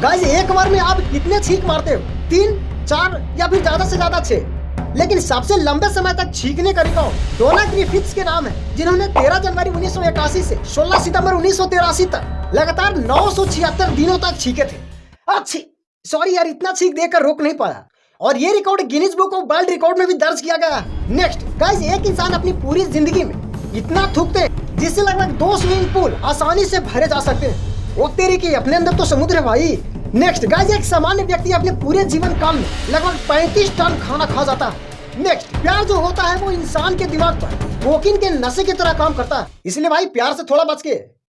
Guys एक बार में आप कितने छींक मारते हो? 3, 4 या फिर ज्यादा से ज्यादा 6। लेकिन सबसे लंबे समय तक छींकने का रिकॉर्ड डोना ग्रिफिथ्स के नाम है, जिन्होंने 13 जनवरी 1981 से 16 सितंबर 1983 तक लगातार 976 दिनों तक छींके थे। अच्छी सॉरी यार, इतना छींक देकर रोक नहीं पाया और ये record Guinness book of world record में भी दर्ज किया गया। नेक्स्ट गाइस, एक इंसान अपनी पूरी जिंदगी में इतना थूकते हैं जिससे लगभग 2 स्विमिंग पूल आसानी से भरे जा सकते हैं। वो तेरी की अपने अंदर तो समुद्र है भाई। नेक्स्ट गाइस, एक सामान्य व्यक्ति अपने पूरे जीवन काल में लगभग 35 टन खाना खा जाता है। नेक्स्ट, प्यार जो होता है वो इंसान के दिमाग पर कोकीन के नशे की तरह काम करता है, इसलिए भाई प्यार से थोड़ा बच के